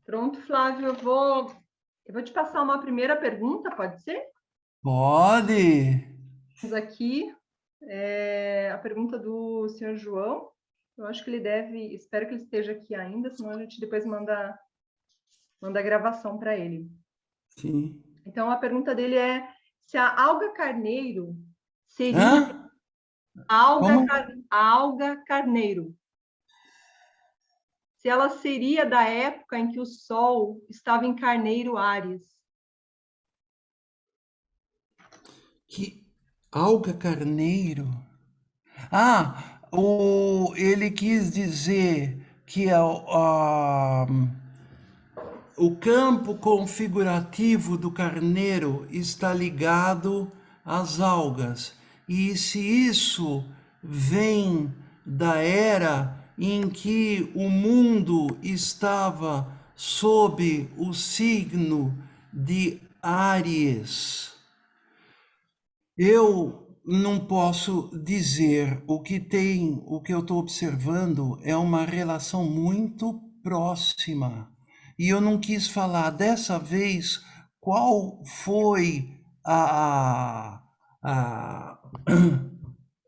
Pronto, Flávio, eu vou te passar uma primeira pergunta, pode ser? Pode. Vamos aqui, a pergunta do senhor João. Eu acho que ele deve, espero que ele esteja aqui ainda, senão a gente depois manda a gravação para ele. Sim. Então, a pergunta dele é se a alga carneiro seria Hã? alga, Como? a alga carneiro, se ela seria da época em que o Sol estava em Carneiro Áries. Que alga carneiro? Ele quis dizer que o campo configurativo do carneiro está ligado às algas. E se isso vem da era em que o mundo estava sob o signo de Áries, eu não posso dizer o que tem, o que eu estou observando é uma relação muito próxima. E eu não quis falar dessa vez qual foi a,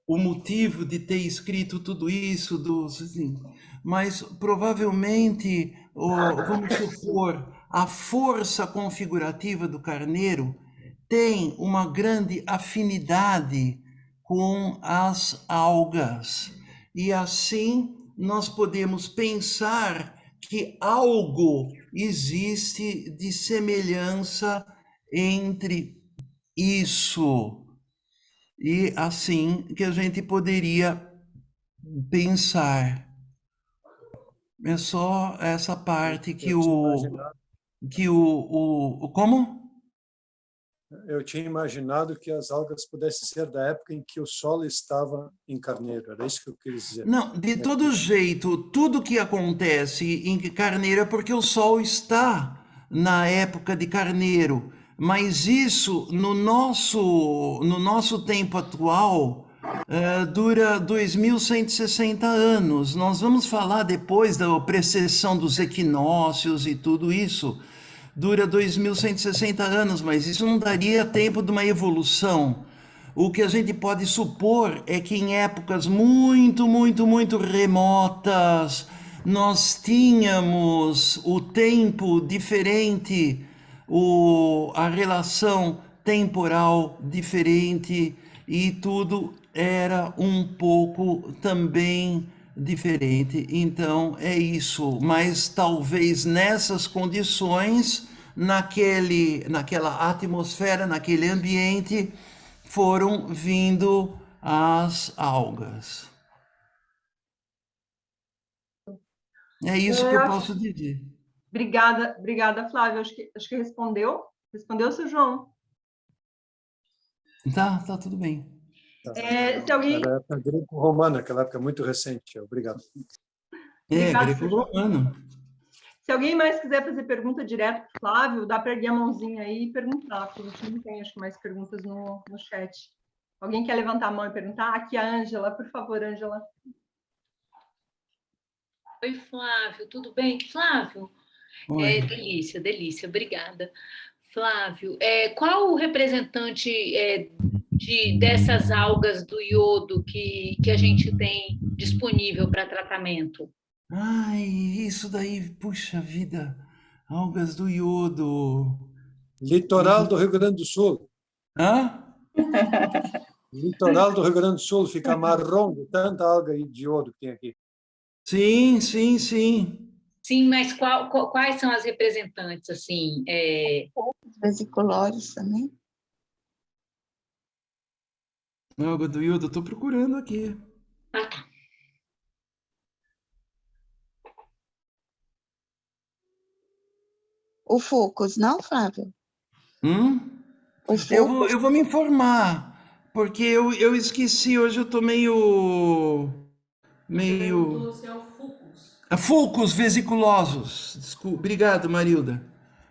o motivo de ter escrito tudo isso, assim, mas provavelmente, vamos supor, a força configurativa do carneiro tem uma grande afinidade com as algas. E assim nós podemos pensar que algo existe de semelhança entre isso. E assim que a gente poderia pensar. É só essa parte Eu tinha imaginado, como? eu tinha imaginado que as algas pudessem ser da época em que o Sol estava em Carneiro. Era isso que eu queria dizer. Não, de todo jeito, tudo que acontece em Carneiro é porque o Sol está na época de Carneiro. Mas isso, no nosso tempo atual, dura 2160 anos. Nós vamos falar depois da precessão dos equinócios e tudo isso. Dura 2160 anos, mas isso não daria tempo de uma evolução. O que a gente pode supor é que em épocas muito, muito, muito remotas, nós tínhamos o tempo diferente, a relação temporal diferente e tudo era um pouco também diferente. Então é isso, mas talvez nessas condições, naquela atmosfera, naquele ambiente, foram vindo as algas. É isso que eu posso dizer. Obrigada, Flávio. Acho que respondeu. Respondeu, seu João? Tá tudo bem. Se alguém... Era a época greco-romana, aquela época muito recente. Obrigado. Obrigado, seu João. Greco-romano. Se alguém mais quiser fazer pergunta direto para o Flávio, dá para erguer a mãozinha aí e perguntar, porque a gente não tem, acho que, mais perguntas no chat. Alguém quer levantar a mão e perguntar? Aqui a Ângela, por favor, Ângela. Oi, Flávio, tudo bem? Flávio, Oi. delícia, obrigada. Flávio, qual o representante dessas algas do iodo que a gente tem disponível para tratamento? Ai, isso daí, puxa vida, algas do iodo. Litoral do Rio Grande do Sul. Hã? Litoral do Rio Grande do Sul fica marrom de tanta alga de iodo que tem aqui. Sim, sim, sim. Sim, mas quais são as representantes, assim? Vesiculores também. Alga do iodo, eu tô procurando aqui. Ah, tá. O Fucus, não, Flávio? O Eu vou, Fucus, eu vou me informar, porque eu esqueci, hoje eu tô meio... Se é o Fucus. Fulcos vesiculosos. Desculpa, obrigado, Marilda.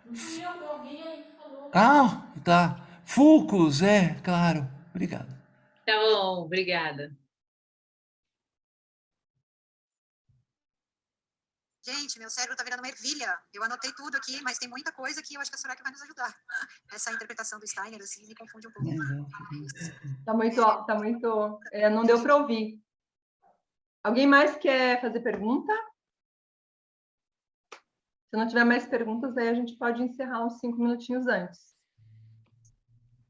Não fui eu, alguém aí que falou. Ah, tá. Fulcos, claro. Obrigado. Tá bom, obrigada. Gente, meu cérebro está virando uma ervilha. Eu anotei tudo aqui, mas tem muita coisa que eu acho que a Soraya vai nos ajudar. Essa interpretação do Steiner, assim, me confunde um pouco. Tá muito alto, tá muito... não deu para ouvir. Alguém mais quer fazer pergunta? Se não tiver mais perguntas, aí a gente pode encerrar uns 5 minutinhos antes.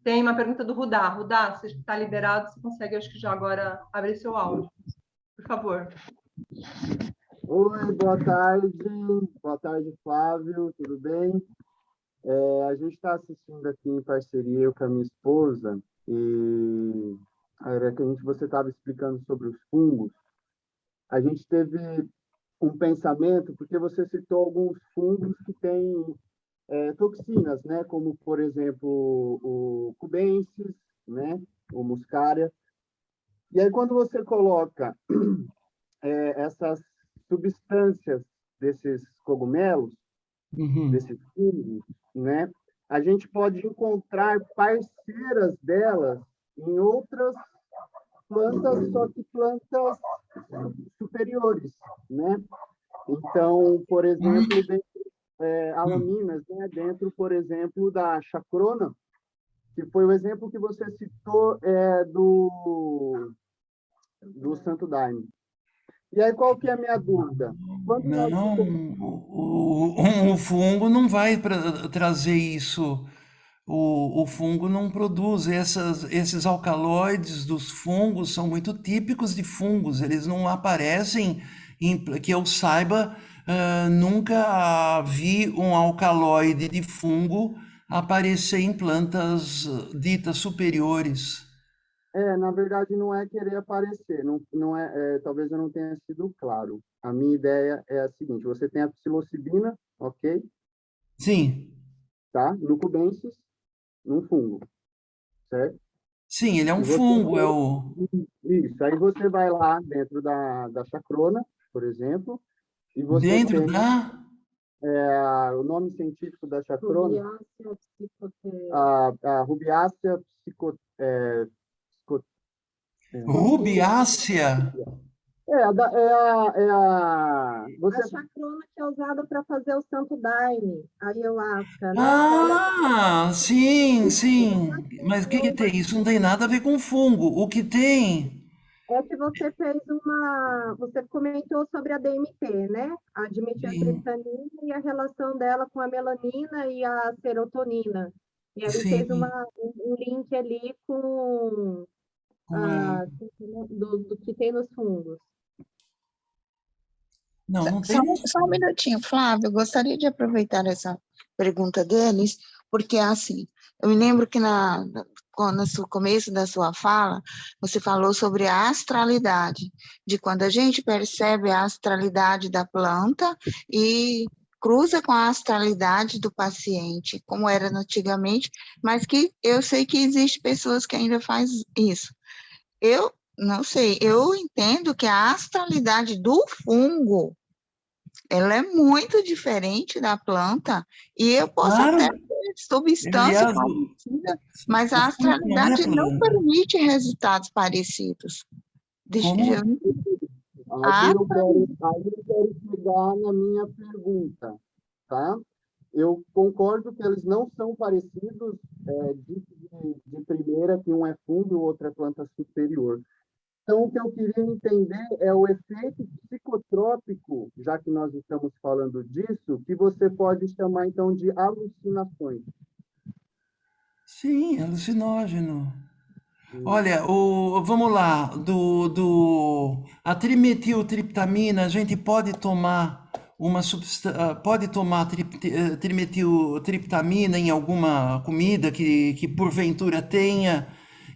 Tem uma pergunta do Rudá. Rudá, você está liberado, você consegue, acho que já agora, abrir seu áudio. Por favor. Oi, boa tarde. Boa tarde, Flávio, tudo bem? A gente está assistindo aqui em parceria eu com a minha esposa, e era que você estava explicando sobre os fungos. A gente teve um pensamento, porque você citou alguns fungos que têm toxinas, né? Como, por exemplo, o cubensis, né? O muscaria. E aí, quando você coloca essas substâncias desses cogumelos, desses fungos, né? A gente pode encontrar parceiras delas em outras plantas, só que plantas superiores, né? Então, por exemplo, alaminas, né? Dentro, por exemplo, da chacrona, que foi o exemplo que você citou do Santo Daime. E aí, qual que é a minha dúvida? O fungo não vai trazer isso. O fungo não produz. Esses alcaloides dos fungos são muito típicos de fungos. Eles não aparecem, que eu saiba, nunca vi um alcaloide de fungo aparecer em plantas ditas superiores. Na verdade, não é querer aparecer, não talvez eu não tenha sido claro. A minha ideia é a seguinte: você tem a psilocibina, ok? Sim. Tá? No cubensis, num fungo, certo? Sim, ele é um fungo, Isso, aí você vai lá dentro da chacrona, por exemplo, e você dentro tem... da... o nome científico da chacrona... Rubiácea Rubiácea? A chacrona que é usada para fazer o Santo Daime, a ayahuasca, né? Ah, sim, sim. Mas o que tem? Isso não tem nada a ver com fungo. O que tem? É que você fez você comentou sobre a DMT, né? A dimetiltriptamina e a relação dela com a melanina e a serotonina. E aí fez um link ali com do que tem nos fungos. Não tem. Só um minutinho, Flávio. Eu gostaria de aproveitar essa pergunta deles, porque, assim, eu me lembro que no começo da sua fala, você falou sobre a astralidade, de quando a gente percebe a astralidade da planta e cruza com a astralidade do paciente, como era antigamente, mas que eu sei que existem pessoas que ainda fazem isso. Eu não sei, eu entendo que a astralidade do fungo, ela é muito diferente da planta, e eu posso até ter substância parecida, mas a astralidade não permite resultados parecidos. Aí eu quero chegar na minha pergunta, tá? Eu concordo que eles não são parecidos de primeira, que um é fungo e o outro é planta superior. Então, o que eu queria entender é o efeito psicotrópico, já que nós estamos falando disso, que você pode chamar, então, de alucinações. Sim, alucinógeno. Olha, vamos lá, a trimetiltriptamina, a gente pode tomar trimetiltriptamina em alguma comida que porventura tenha,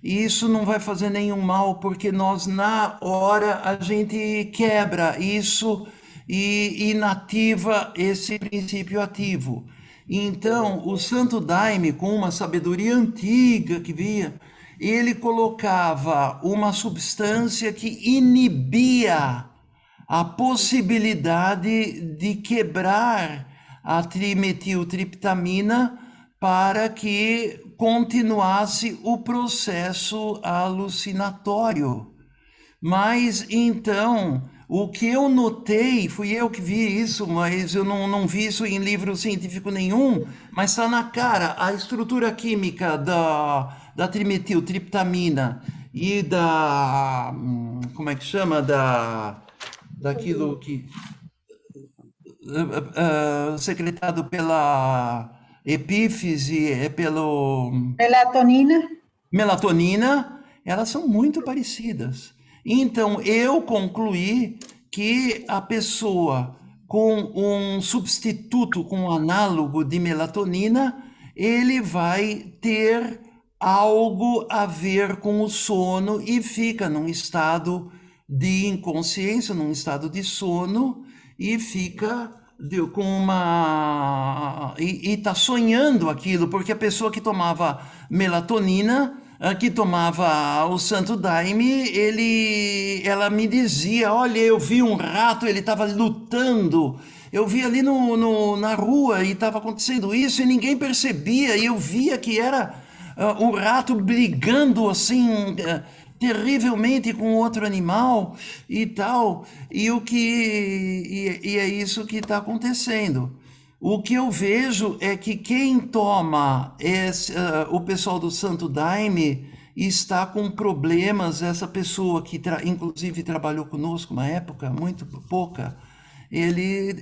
e isso não vai fazer nenhum mal, porque nós, na hora, a gente quebra isso e inativa esse princípio ativo. Então, o Santo Daime, com uma sabedoria antiga que via, ele colocava uma substância que inibia a possibilidade de quebrar a trimetiltriptamina para que continuasse o processo alucinatório. Mas então O que eu notei, fui eu que vi isso, mas eu não vi isso em livro científico nenhum, mas está na cara, a estrutura química da trimetiltriptamina e como é que chama, daquilo que secretado pela epífise, pelo Melatonina. melatonina, elas são muito parecidas. Então, eu concluí que a pessoa com um substituto, com um análogo de melatonina, ele vai ter algo a ver com o sono e fica num estado de inconsciência, num estado de sono, e fica com uma... E está sonhando aquilo, porque a pessoa que tomava melatonina, que tomava o Santo Daime, ela me dizia, olha, eu vi um rato, ele estava lutando, eu vi ali na rua e estava acontecendo isso e ninguém percebia, e eu via que era o rato brigando assim, terrivelmente com outro animal e tal, e é isso que está acontecendo. O que eu vejo é que quem toma o pessoal do Santo Daime está com problemas. Essa pessoa que inclusive trabalhou conosco uma época, muito pouca, ele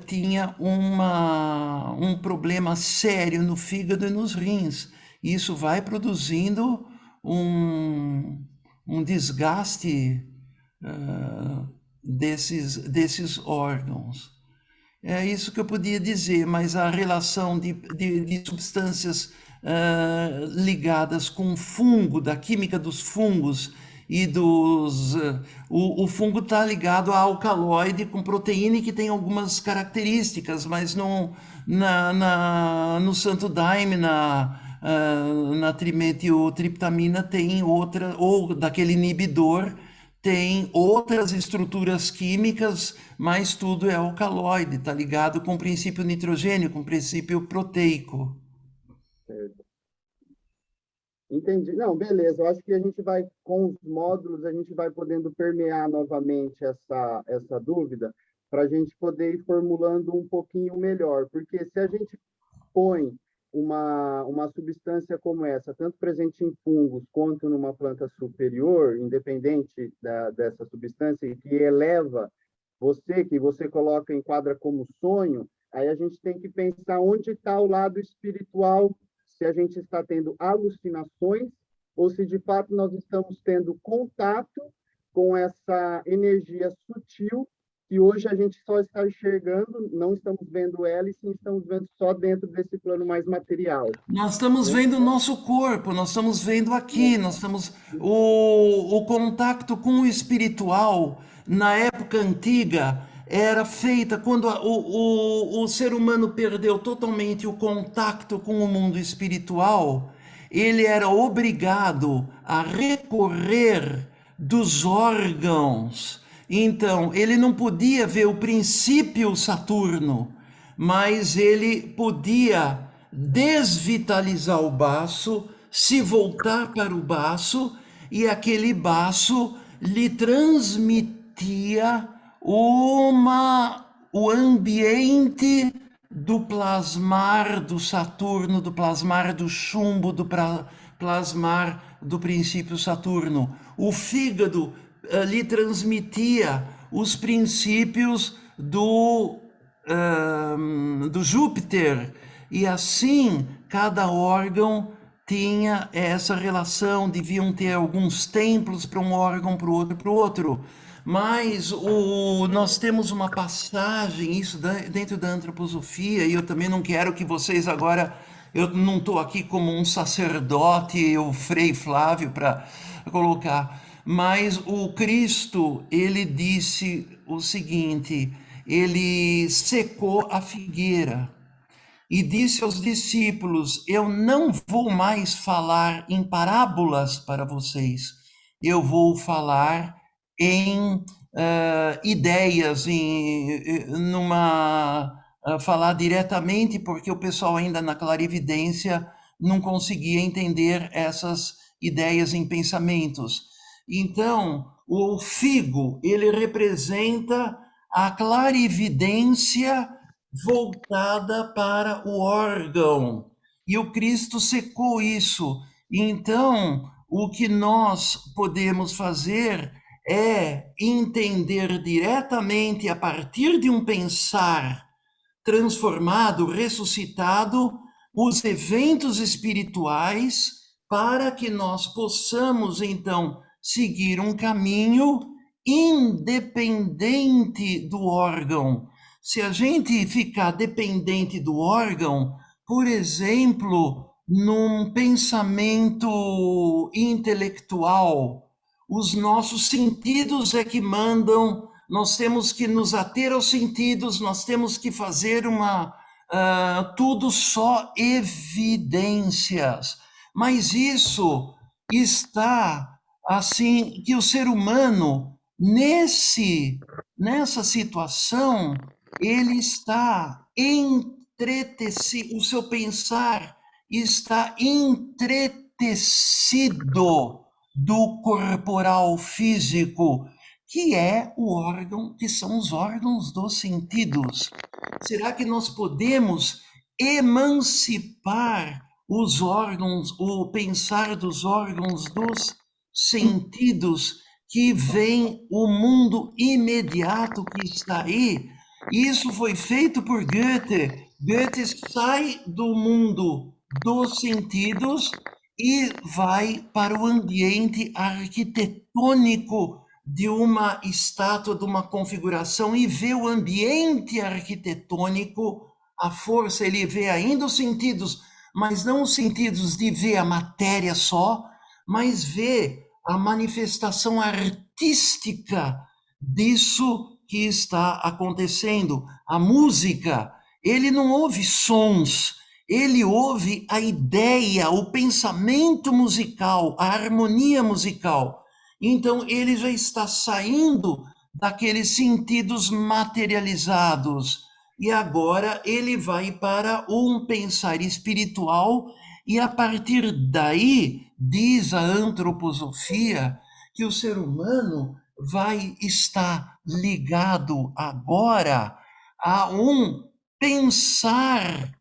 tinha um problema sério no fígado e nos rins. Isso vai produzindo um desgaste desses órgãos. É isso que eu podia dizer, mas a relação de substâncias ligadas com fungo, da química dos fungos e o fungo está ligado a alcaloide com proteína que tem algumas características, mas no Santo Daime, na trimetiltriptamina tem outra, ou daquele inibidor, tem outras estruturas químicas, mas tudo é alcaloide, está ligado com o princípio nitrogênio, com o princípio proteico. Certo. Entendi. Não, beleza. Eu acho que a gente vai, com os módulos, a gente vai podendo permear novamente essa dúvida para a gente poder ir formulando um pouquinho melhor. Porque se a gente põe uma substância como essa, tanto presente em fungos quanto numa planta superior, independente dessa substância, que eleva que você coloca, enquadra como sonho, aí a gente tem que pensar onde está o lado espiritual, se a gente está tendo alucinações ou se de fato nós estamos tendo contato com essa energia sutil que hoje a gente só está enxergando, não estamos vendo ela, e sim estamos vendo só dentro desse plano mais material. Nós estamos vendo o nosso corpo, nós estamos vendo aqui, nós estamos... O contato com o espiritual, na época antiga, era feita quando o ser humano perdeu totalmente o contato com o mundo espiritual, ele era obrigado a recorrer dos órgãos. Então, ele não podia ver o princípio Saturno, mas ele podia desvitalizar o baço, se voltar para o baço, e aquele baço lhe transmitia o ambiente do plasmar do Saturno, do plasmar do chumbo, do plasmar do princípio Saturno. O fígado lhe transmitia os princípios do Júpiter, e assim cada órgão tinha essa relação, deviam ter alguns templos para um órgão, para o outro. Mas nós temos uma passagem, isso dentro da antroposofia, e eu também não quero que vocês agora... Eu não estou aqui como um sacerdote, o Frei Flávio, para colocar... Mas o Cristo, ele disse o seguinte, ele secou a figueira e disse aos discípulos, eu não vou mais falar em parábolas para vocês, eu vou falar em ideias, falar diretamente, porque o pessoal ainda na clarividência não conseguia entender essas ideias em pensamentos. Então, o figo, ele representa a clarividência voltada para o órgão. E o Cristo secou isso. Então, o que nós podemos fazer é entender diretamente, a partir de um pensar transformado, ressuscitado, os eventos espirituais, para que nós possamos, então, seguir um caminho independente do órgão. Se a gente ficar dependente do órgão, por exemplo, num pensamento intelectual, os nossos sentidos é que mandam, nós temos que nos ater aos sentidos, nós temos que fazer tudo só evidências. Mas isso está assim, que o ser humano, nessa situação, ele está entretecido, o seu pensar está entretecido do corporal físico, que é o órgão, que são os órgãos dos sentidos. Será que nós podemos emancipar os órgãos, o pensar dos órgãos dos sentidos, que vem o mundo imediato que está aí? Isso foi feito por Goethe. Goethe sai do mundo dos sentidos e vai para o ambiente arquitetônico de uma estátua, de uma configuração, e vê o ambiente arquitetônico, a força, ele vê ainda os sentidos, mas não os sentidos de ver a matéria só, mas vê a manifestação artística disso que está acontecendo. A música, ele não ouve sons, ele ouve a ideia, o pensamento musical, a harmonia musical. Então, ele já está saindo daqueles sentidos materializados. E agora ele vai para um pensar espiritual, e a partir daí, diz a antroposofia, que o ser humano vai estar ligado agora a um pensar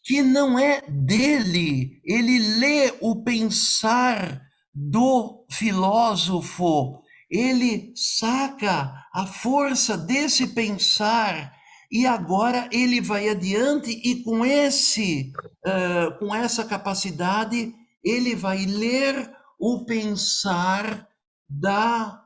que não é dele. Ele lê o pensar do filósofo, ele saca a força desse pensar, e agora ele vai adiante, e com essa capacidade, ele vai ler o pensar da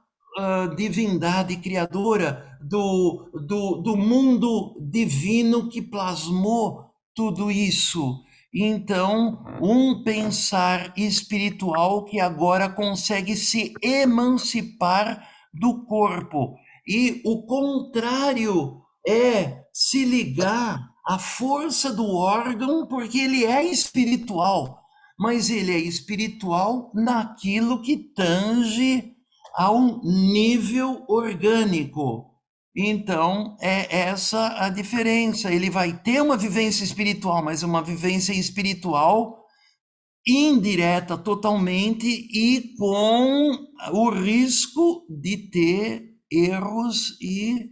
divindade criadora, do mundo divino que plasmou tudo isso. Então, um pensar espiritual que agora consegue se emancipar do corpo. E o contrário é se ligar à força do órgão, porque ele é espiritual, mas ele é espiritual naquilo que tange a um nível orgânico. Então, é essa a diferença. Ele vai ter uma vivência espiritual, mas uma vivência espiritual indireta totalmente, e com o risco de ter erros e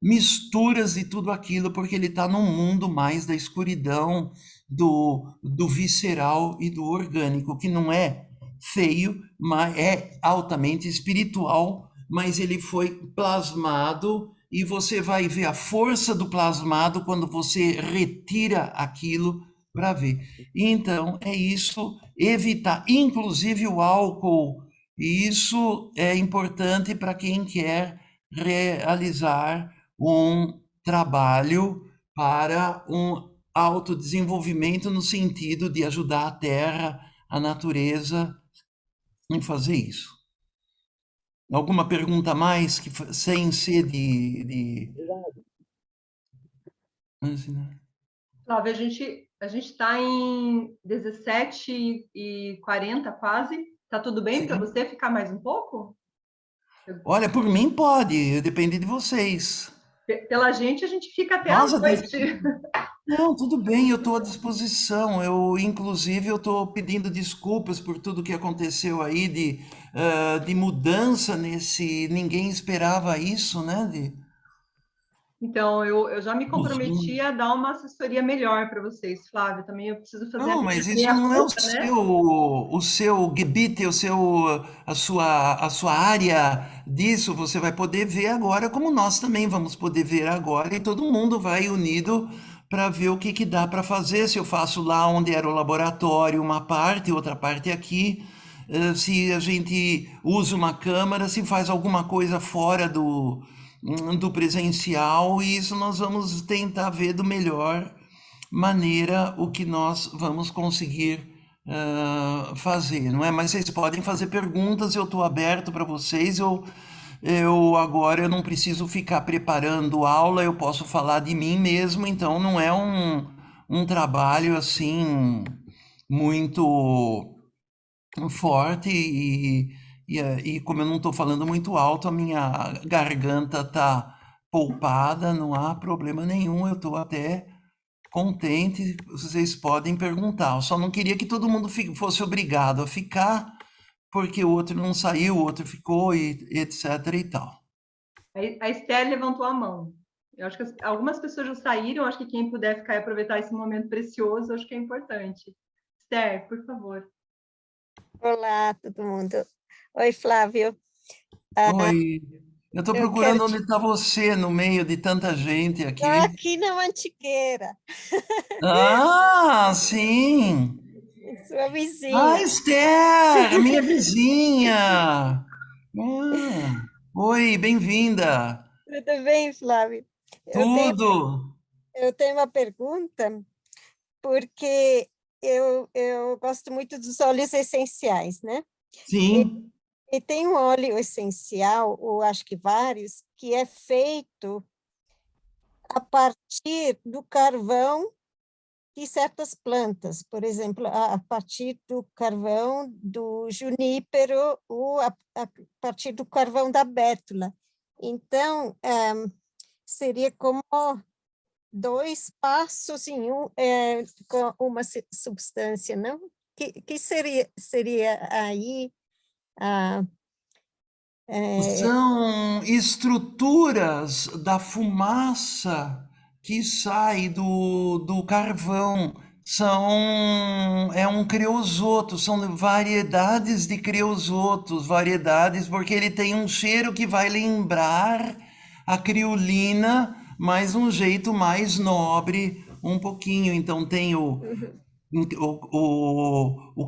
misturas de tudo aquilo, porque ele está num mundo mais da escuridão, do visceral e do orgânico, que não é feio, mas é altamente espiritual, mas ele foi plasmado, e você vai ver a força do plasmado quando você retira aquilo para ver. Então, é isso, evitar, inclusive o álcool, e isso é importante para quem quer realizar um trabalho para um autodesenvolvimento, no sentido de ajudar a Terra, a natureza, em fazer isso. Alguma pergunta mais, sem ser de... Flávia, a gente está em 17h40 quase. Tá tudo bem para você ficar mais um pouco? Olha, por mim pode, depende de vocês. Pela gente, a gente fica até Nossa, a noite. Não, tudo bem, eu estou à disposição. Inclusive, eu estou pedindo desculpas por tudo que aconteceu aí de mudança nesse. Ninguém esperava isso, né? Então, eu já me Do comprometi Zoom. a dar uma assessoria melhor para vocês, Flávio. Também eu preciso fazer a Não, minha mas isso não é meia-culpa, né? o seu Gebiet, a sua área disso. Você vai poder ver agora, como nós também vamos poder ver agora, e todo mundo vai unido para ver o que que dá para fazer. Se eu faço lá onde era o laboratório uma parte, outra parte aqui, se a gente usa uma câmera, se faz alguma coisa fora do presencial, e isso nós vamos tentar ver do melhor maneira o que nós vamos conseguir fazer, não é? Mas vocês podem fazer perguntas, eu estou aberto para vocês. Eu agora eu não preciso ficar preparando aula, eu posso falar de mim mesmo, então não é um trabalho assim muito forte e como eu não estou falando muito alto, a minha garganta está poupada, não há problema nenhum, eu estou até contente, vocês podem perguntar. Eu só não queria que todo mundo fosse obrigado a ficar, porque o outro não saiu, o outro ficou, e etc e tal. A Esther levantou a mão. Eu acho que algumas pessoas já saíram, acho que quem puder ficar e aproveitar esse momento precioso, acho que é importante. Esther, por favor. Olá, todo mundo. Oi, Flávio. Oi, eu estou Eu quero procurando onde te... está você no meio de tanta gente Estou aqui. aqui na Mantiqueira, Ah, sim! sua Ah, vizinha. Esther, minha vizinha! Oi, bem-vinda! Tudo bem, Flávio? Eu tenho, Tudo! eu tenho uma pergunta, porque eu gosto muito dos óleos essenciais, né? Sim. E tem um óleo essencial, ou acho que vários, que é feito a partir do carvão de certas plantas, por exemplo, a partir do carvão do junípero ou a partir do carvão da bétula. Então, seria como dois passos em com uma substância, não? Que seria aí São estruturas da fumaça que sai do carvão. É um creosoto, são variedades de creosotos, variedades, porque ele tem um cheiro que vai lembrar a criolina, mas um jeito mais nobre, um pouquinho. Então tem o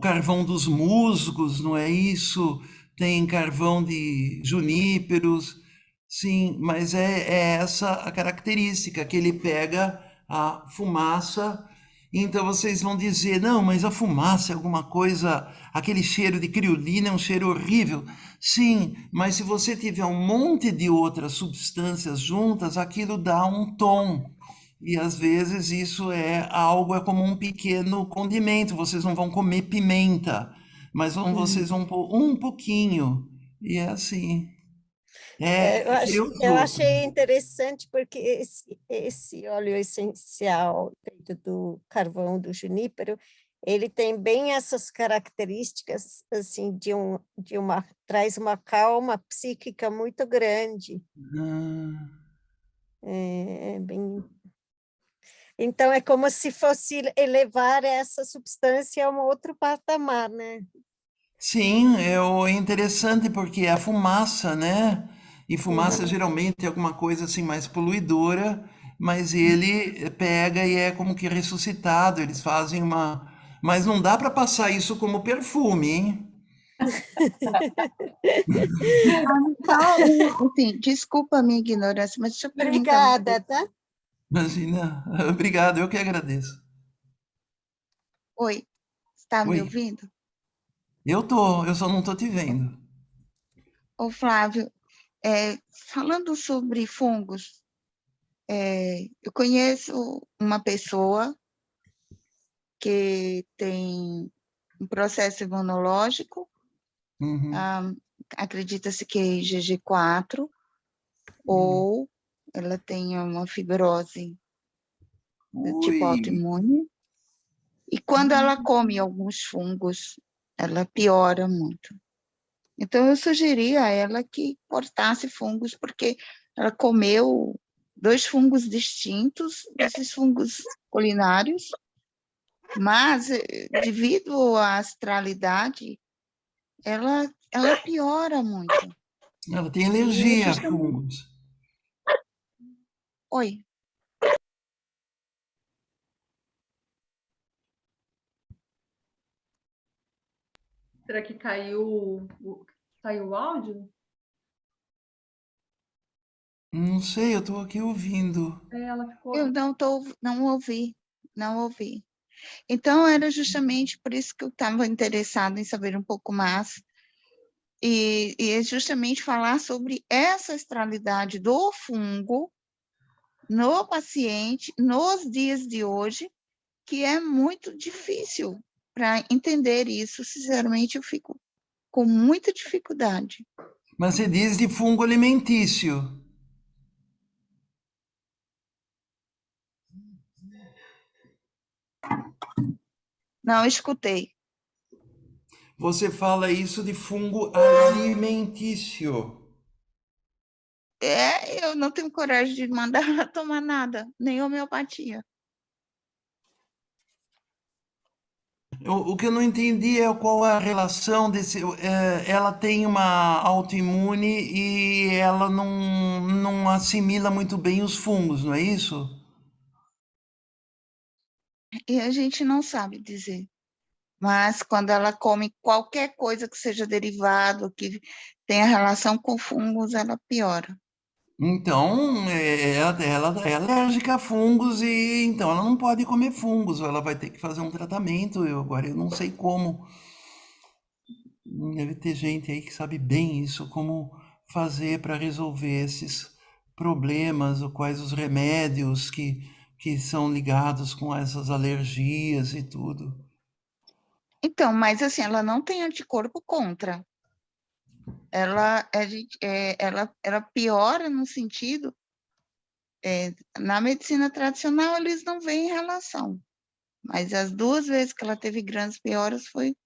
carvão dos musgos, não é isso? Tem carvão de juníperos, sim, mas é essa a característica, que ele pega a fumaça. Então vocês vão dizer, não, mas a fumaça é alguma coisa, aquele cheiro de criolina é um cheiro horrível. Sim, mas se você tiver um monte de outras substâncias juntas, aquilo dá um tom. E às vezes isso é como um pequeno condimento. Vocês não vão comer pimenta, mas vocês vão pôr um pouquinho. E é assim. É eu creosoto. achei interessante porque esse óleo essencial feito do carvão do junípero, ele tem bem essas características assim traz uma calma psíquica muito grande. Ah, É bem. Então é como se fosse elevar essa substância a um outro patamar, né? sim, é interessante porque é a fumaça, né? E fumaça geralmente é alguma coisa assim mais poluidora, mas ele pega e é como que ressuscitado. Eles fazem uma. Mas não dá para passar isso como perfume, hein? Então, assim, desculpa a minha ignorância, mas deixa eu perguntar uma Obrigada, coisa. tá? Imagina. Obrigado, eu que agradeço. Oi, está me Oi, ouvindo? eu só não tô te vendo. Ô, Flávio, falando sobre fungos, eu conheço uma pessoa que tem um processo imunológico, Uhum. acredita-se que é IgG4, ou ela tem uma fibrose do tipo Ui, autoimune. E quando ela come alguns fungos, ela piora muito. Então, eu sugeri a ela que cortasse fungos, porque ela comeu 2 fungos distintos, desses fungos culinários, mas, devido à astralidade, ela piora muito. ela tem E é alergia a justamente... fungos. Oi. Será que caiu o áudio? Não sei, eu estou aqui ouvindo. Ela ficou. Eu não ouvi. Então, era justamente por isso que eu estava interessada em saber um pouco mais, e é justamente falar sobre essa astralidade do fungo no paciente, nos dias de hoje, que é muito difícil para entender isso. Sinceramente, eu fico com muita dificuldade. Mas você diz de fungo alimentício. Não escutei. Você fala isso de fungo alimentício. Eu não tenho coragem de mandar ela tomar nada, nem homeopatia. O que eu não entendi é qual é a relação desse. Ela tem uma autoimune e ela não assimila muito bem os fungos, não é isso? E a gente não sabe dizer. Mas quando ela come qualquer coisa que seja derivado, que tenha relação com fungos, ela piora. Então, ela é alérgica a fungos e então ela não pode comer fungos, ou ela vai ter que fazer um tratamento. Agora eu não sei como. Deve ter gente aí que sabe bem isso, como fazer para resolver esses problemas, ou quais os remédios que são ligados com essas alergias e tudo. Então, mas assim, ela não tem anticorpo contra. Ela piora no sentido, na medicina tradicional eles não veem relação, mas as 2 vezes que ela teve grandes pioras foi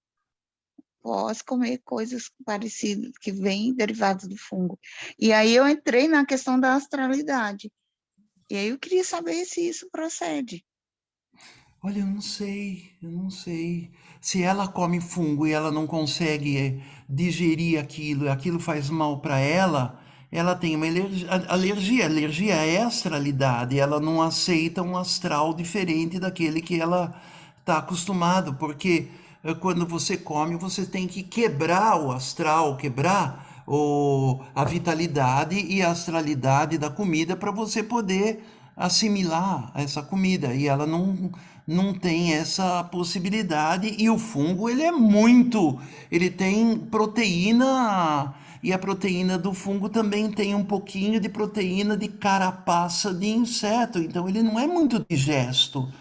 após comer coisas parecidas, que vêm derivadas do fungo. E aí eu entrei na questão da astralidade, e aí eu queria saber se isso procede. Olha, eu não sei. Se ela come fungo e ela não consegue digerir aquilo, e aquilo faz mal para ela, ela tem uma alergia. Alergia é astralidade, ela não aceita um astral diferente daquele que ela está acostumado, porque quando você come, você tem que quebrar o astral, quebrar a vitalidade e a astralidade da comida para você poder assimilar essa comida. E ela não tem essa possibilidade. E o fungo, ele tem proteína, e a proteína do fungo também tem um pouquinho de proteína de carapaça de inseto, então ele não é muito digesto.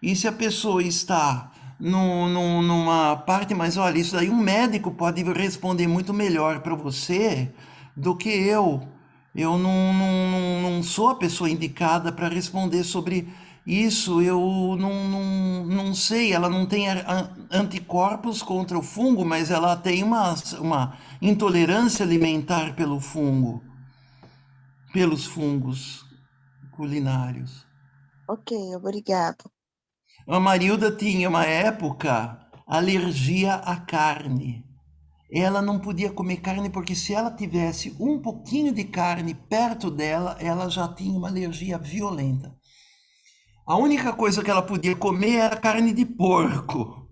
E se a pessoa está numa parte, mas olha, isso daí um médico pode responder muito melhor para você do que eu. Eu não sou a pessoa indicada para responder sobre isso. Eu não sei. Ela não tem anticorpos contra o fungo, mas ela tem uma intolerância alimentar pelo fungo, pelos fungos culinários. Ok, obrigado. A Marilda tinha uma época alergia à carne. Ela não podia comer carne porque se ela tivesse um pouquinho de carne perto dela, ela já tinha uma alergia violenta. A única coisa que ela podia comer era carne de porco.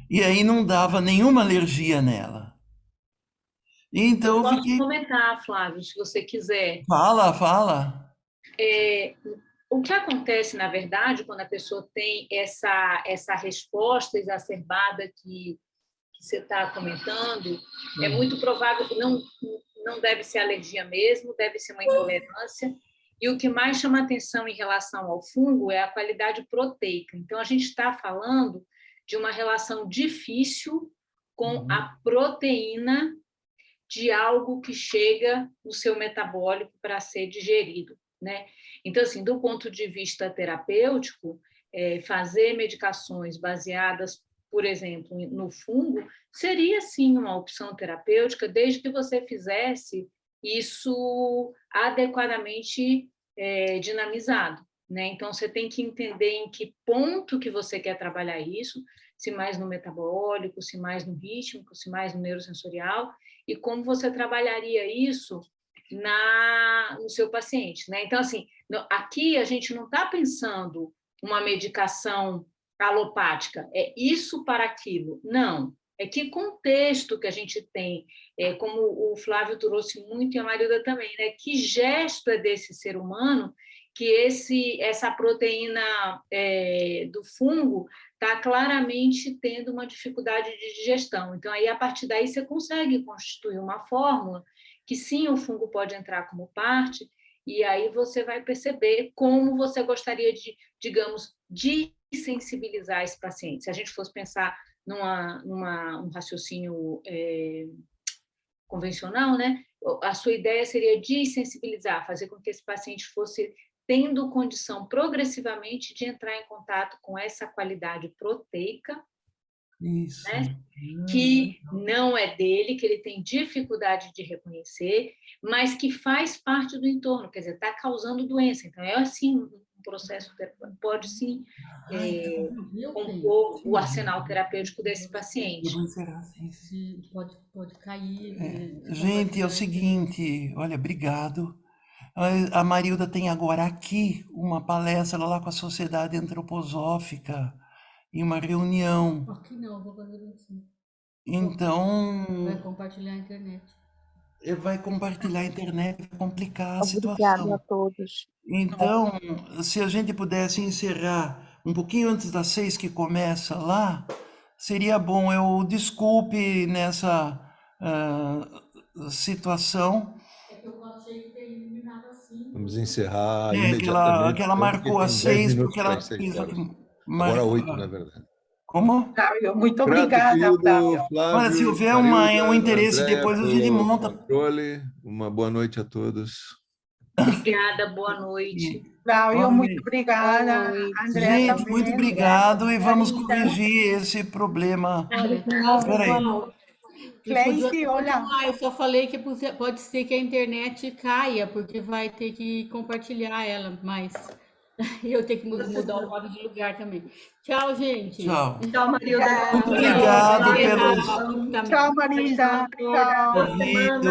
E aí não dava nenhuma alergia nela. Então Eu eu posso fiquei. comentar, Flávio, se você quiser. Fala, fala. O que acontece, na verdade, quando a pessoa tem essa resposta exacerbada que você está comentando, é muito provável que não deve ser alergia mesmo, deve ser uma intolerância. E o que mais chama atenção em relação ao fungo é a qualidade proteica. Então, a gente está falando de uma relação difícil com a proteína de algo que chega no seu metabólico para ser digerido, né? Então, assim, do ponto de vista terapêutico, fazer medicações baseadas, por exemplo, no fungo, seria sim uma opção terapêutica, desde que você fizesse isso adequadamente dinamizado, né? Então, você tem que entender em que ponto que você quer trabalhar isso, se mais no metabólico, se mais no rítmico, se mais no neurosensorial, e como você trabalharia isso no seu paciente, né? Então, assim, aqui a gente não está pensando uma medicação alopática, é isso para aquilo. Não, é que contexto que a gente tem, como o Flávio trouxe muito e a Marilda também, né? Que gesto é desse ser humano que essa proteína do fungo está claramente tendo uma dificuldade de digestão. Então, aí, a partir daí, você consegue constituir uma fórmula que, sim, o fungo pode entrar como parte, e aí você vai perceber como você gostaria de, digamos, desensibilizar esse paciente. Se a gente fosse pensar um raciocínio convencional, né? A sua ideia seria desensibilizar, fazer com que esse paciente fosse tendo condição progressivamente de entrar em contato com essa qualidade proteica, Isso. Né? Que não é dele, que ele tem dificuldade de reconhecer, mas que faz parte do entorno, quer dizer, está causando doença. Então, é assim um processo, pode sim compor o arsenal terapêutico desse paciente. Pode cair. Gente, é o seguinte, olha, obrigado. A Marilda tem agora aqui uma palestra lá com a Sociedade Antroposófica, em uma reunião. Aqui não, vou fazer assim. Então, Vai compartilhar a internet. vai compartilhar a internet, vai complicar a Obrigada situação. a todos. Então, se a gente pudesse encerrar um pouquinho antes das 6 que começa lá, seria bom. Eu desculpe nessa situação. É que eu achei que teria eliminado assim. Vamos encerrar Que imediatamente. ela marcou porque às tem 10 6 minutos porque para ela as 6 fez horas. aqui. Agora 8, na verdade. Como? Flávio, muito Prato, obrigada, querido, Flávio. Flávio, Olha, se houver Marilda, um interesse Andréa, depois, a gente pelo monta. controle. Uma boa noite a todos. Obrigada, boa noite. Flávio, muito Olha, obrigada. Andréa gente, também. muito obrigado e vamos Marita. corrigir esse problema. Olha, Peraí. Cleice, olha. Eu só falei que pode ser que a internet caia, porque vai ter que compartilhar ela, mas eu tenho que mudar o modo de lugar também. Tchau, gente. Tchau. Tchau, Marilda. Muito obrigado pelos Tchau, Marilda. Tchau. ouvidos.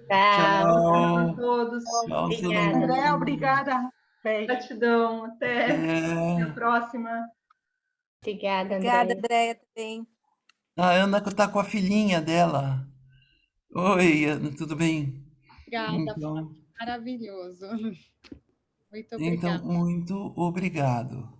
Tchau. Todos. Tchau, todo mundo. Andréa, obrigada. Gratidão. Até a próxima. Obrigada, Obrigada, Andréia. Andréia, também. A Ana está com a filhinha dela. Oi, Ana, tudo bem? Obrigada, Então, maravilhoso. Muito então obrigada. muito obrigado.